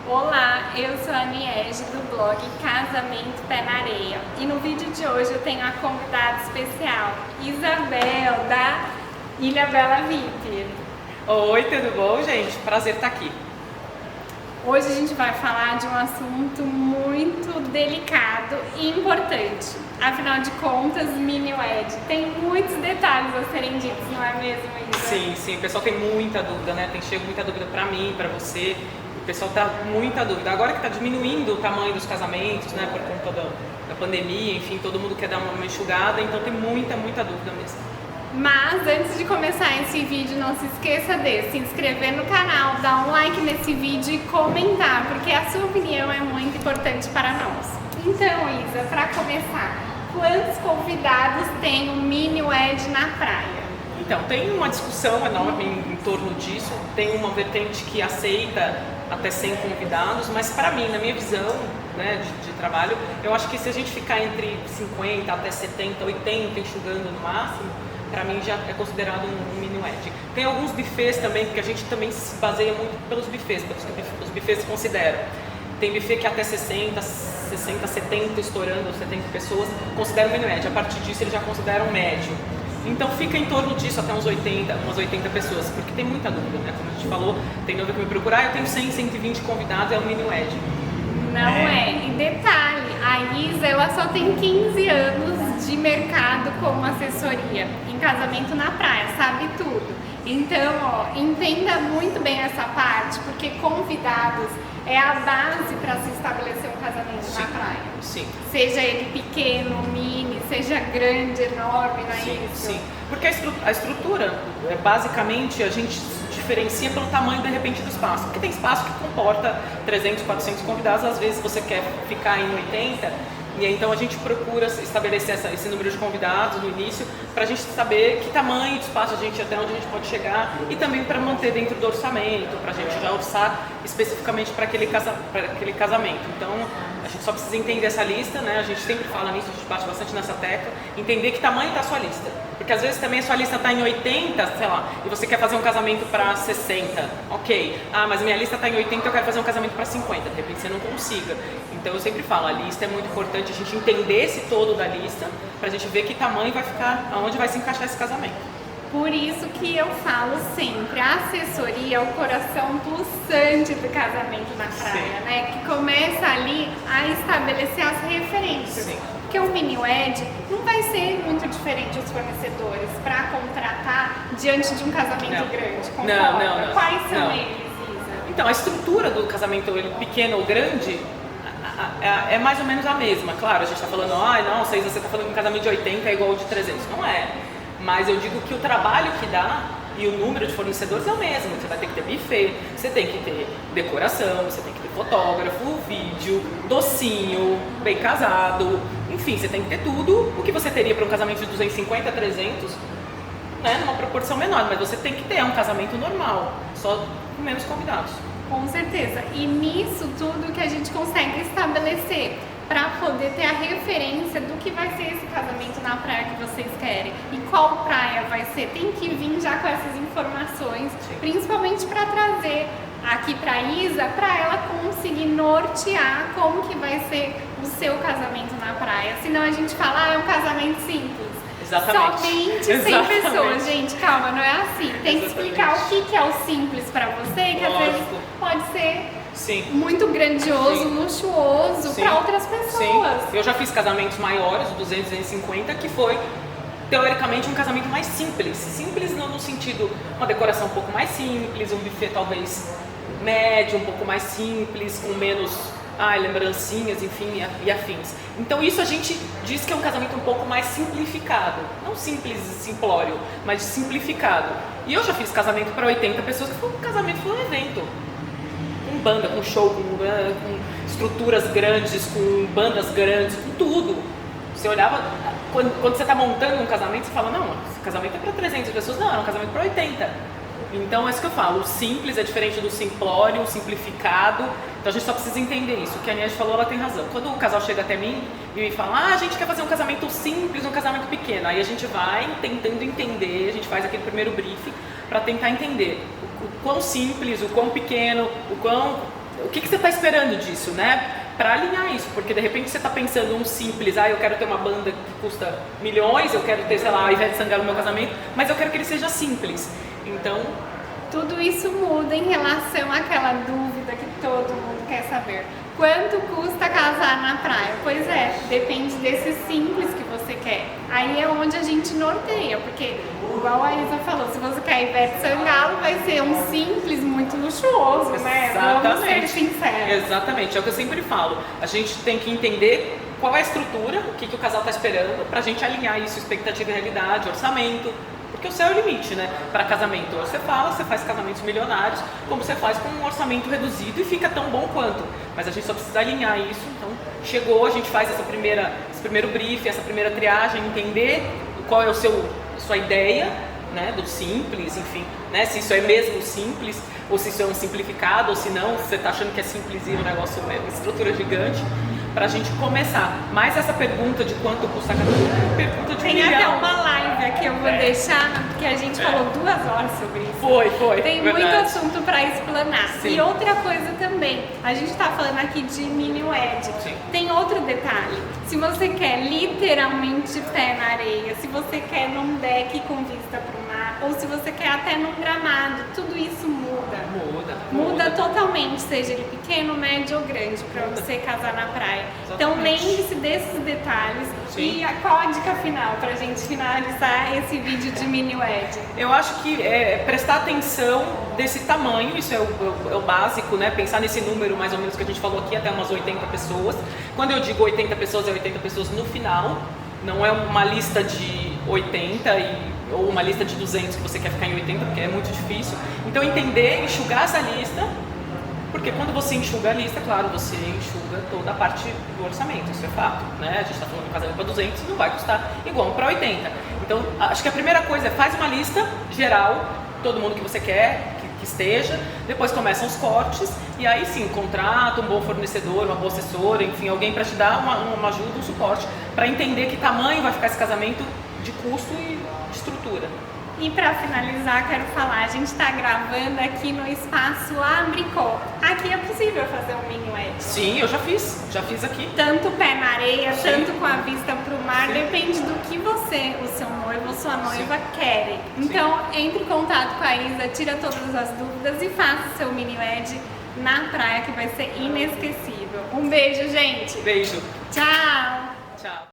Olá, eu sou a Niege do blog Casamento Pé na Areia e no vídeo de hoje eu tenho a convidada especial, Isabel, da Ilha Bela VIP. Oi, tudo bom, gente? Prazer estar aqui. Hoje a gente vai falar de um assunto muito delicado e importante. Afinal de contas, mini wed tem muitos detalhes a serem ditos, não é mesmo, Isa? Sim, o pessoal tem muita dúvida, né? Chega muita dúvida pra mim, pra você. O pessoal tá muita dúvida. Agora que tá diminuindo o tamanho dos casamentos, né? Por conta da pandemia, enfim, todo mundo quer dar uma enxugada, então tem muita dúvida mesmo. Mas antes de começar esse vídeo, não se esqueça de se inscrever no canal, dar um like nesse vídeo e comentar, porque a sua opinião é muito importante para nós. Então, Isa, para começar, quantos convidados tem um mini wed na praia? Então, tem uma discussão enorme em torno disso, tem uma vertente que aceita até 100 convidados, mas para mim, na minha visão, né, de trabalho, eu acho que se a gente ficar entre 50 até 70, 80 enxugando no máximo, para mim já é considerado um mini wed. Tem alguns buffets também, porque a gente também se baseia muito pelos buffets, pelos que os buffets se consideram. Tem buffet que até 60, 70 estourando, 70 pessoas, consideram mini wed. A partir disso eles já consideram médio. Então fica em torno disso até umas 80 pessoas, porque tem muita dúvida, né? Como a gente falou, tem noiva que me procurar, eu tenho 100, 120 convidados, é um mini wed. Não é. E detalhe, a Isa ela só tem 15 anos de mercado como assessoria em casamento na praia, sabe tudo. Então, ó, entenda muito bem essa parte, porque convidados é a base para se estabelecer um casamento na praia. Sim. Seja ele pequeno, mini, seja grande, enorme, não é isso? Sim. Porque a estrutura, basicamente, a gente diferencia pelo tamanho, de repente, do espaço. Porque tem espaço que comporta 300, 400 convidados, às vezes você quer ficar em 80, e aí, então a gente procura estabelecer esse número de convidados no início, para a gente saber que tamanho de espaço até onde a gente pode chegar, e também para manter dentro do orçamento, para a gente já orçar especificamente para aquele casamento. Então, a gente só precisa entender essa lista, né? A gente sempre fala nisso, a gente bate bastante nessa tecla, entender que tamanho está a sua lista. Porque às vezes também a sua lista está em 80, sei lá, e você quer fazer um casamento para 60, ok. Ah, mas minha lista está em 80 e eu quero fazer um casamento para 50, de repente você não consiga. Então eu sempre falo, a lista é muito importante, a gente entender esse todo da lista, para a gente ver que tamanho vai ficar, aonde vai se encaixar esse casamento. Por isso que eu falo sempre, a assessoria é o coração pulsante do casamento na praia, Sim. né? Que começa ali a estabelecer as referências. Sim. Porque o mini wed não vai ser muito diferente os fornecedores para contratar diante de um casamento grande. Concorda? Não. Quais são Não. eles, Isa? Então, a estrutura do casamento, ele pequeno ou grande, é mais ou menos a mesma. Claro, a gente está falando, não, você está falando que um casamento de 80 é igual ao de 300. Não é. Mas eu digo que o trabalho que dá e o número de fornecedores é o mesmo. Você vai ter que ter buffet, você tem que ter decoração, você tem que ter fotógrafo, vídeo, docinho, bem casado. Enfim, você tem que ter tudo o que você teria para um casamento de 250, 300, né, numa proporção menor. Mas você tem que ter um casamento normal, só com menos convidados. Com certeza. E nisso tudo que a gente consegue estabelecer para poder ter a referência do que vai ser esse casamento na praia que vocês querem e qual praia vai ser. Tem que vir já com essas informações, Sim. Principalmente para trazer aqui para a Isa, para ela conseguir nortear como que vai ser o seu casamento na praia. Senão a gente fala, é um casamento simples. Exatamente. Somente 100 Exatamente. pessoas, gente, calma, não é assim. Tem que explicar o que é o simples para você, que às vezes Lógico. pode ser Sim. muito grandioso, Sim. luxuoso Sim. para outras pessoas. Sim. Eu já fiz casamentos maiores, 200, 250, que foi teoricamente um casamento mais simples. Simples no sentido, uma decoração um pouco mais simples, um buffet talvez médio, um pouco mais simples, com menos lembrancinhas, enfim, e afins. Então isso a gente diz que é um casamento um pouco mais simplificado. Não simples, simplório, mas simplificado. E eu já fiz casamento para 80 pessoas, que foi um casamento, foi um evento. Com banda, com show, com estruturas grandes, com bandas grandes, com tudo. Você olhava, quando você está montando um casamento, você fala, não, esse casamento é para 300 pessoas. Não, era um casamento para 80. Então é isso que eu falo, o simples é diferente do simplório, o simplificado. Então a gente só precisa entender isso. O que a Aniele falou, ela tem razão. Quando o casal chega até mim e me fala, a gente quer fazer um casamento simples, um casamento pequeno. Aí a gente vai tentando entender, a gente faz aquele primeiro briefing para tentar entender o quão simples, o quão pequeno, o que você está esperando disso, né? Para alinhar isso, porque de repente você está pensando um simples, eu quero ter uma banda que custa milhões, eu quero ter, sei lá, a Ivete Sangalo no meu casamento, mas eu quero que ele seja simples. Então, tudo isso muda em relação àquela dúvida que todo mundo quer saber. Quanto custa casar na praia? Pois é, depende desse simples que você quer. Aí é onde a gente norteia, porque igual a Isa falou, se você quer Ivete Sangalo, vai ser um simples muito luxuoso, né? Exatamente. Vamos ser sinceros. Exatamente, é o que eu sempre falo. A gente tem que entender qual é a estrutura, o que o casal está esperando, pra gente alinhar isso, expectativa e realidade, orçamento. Porque o céu é o limite, né? Para casamento, você faz casamentos milionários, como você faz com um orçamento reduzido e fica tão bom quanto. Mas a gente só precisa alinhar isso. Então, chegou, a gente faz esse primeiro briefing, essa primeira triagem, entender qual é a sua ideia, né? Do simples, enfim, né? Se isso é mesmo simples, ou se isso é um simplificado, ou se não, se você está achando que é simplesinho o negócio, é uma estrutura gigante. Pra gente começar. Mas essa pergunta de quanto custa cada pergunta de Tem milhão. até uma live aqui, eu vou deixar, porque a gente falou 2 horas sobre isso. Foi. Tem verdade. muito assunto para explanar. Sim. E outra coisa também, a gente tá falando aqui de mini wed. Sim. Tem outro detalhe. Se você quer literalmente pé na areia, se você quer num deck com vista pro mar, ou se você quer até num gramado, tudo isso muda. Muda totalmente, seja ele pequeno, médio ou grande, para você casar na praia. Exatamente. Então lembre-se desses detalhes. Sim. E qual a dica final pra gente finalizar esse vídeo de mini wed? Eu acho que prestar atenção desse tamanho, isso é o básico, né? Pensar nesse número mais ou menos que a gente falou aqui, até umas 80 pessoas. Quando eu digo 80 pessoas, é 80 pessoas no final, não é uma lista de 80 ou uma lista de 200 que você quer ficar em 80, porque é muito difícil. Então entender, enxugar essa lista, porque quando você enxuga a lista, claro, você enxuga toda a parte do orçamento, isso é fato, né? A gente está falando de um casamento para 200, não vai custar igual para 80. Então, acho que a primeira coisa é faz uma lista geral, todo mundo que você quer que esteja, depois começam os cortes, e aí sim, contrata um bom fornecedor, uma boa assessora, enfim, alguém para te dar uma ajuda, um suporte, para entender que tamanho vai ficar esse casamento de custo e de estrutura. E para finalizar, quero falar, a gente está gravando aqui no espaço Abricó. Aqui é possível fazer um mini wed. Sim, eu já fiz aqui. Tanto pé na areia, Sim. tanto com a vista para o mar, Sim. depende do que você, o seu noivo ou sua noiva querem. Sim. Então, entre em contato com a Isa, tira todas as dúvidas e faça seu mini wed na praia, que vai ser inesquecível. Um beijo, gente! Beijo. Tchau! Tchau.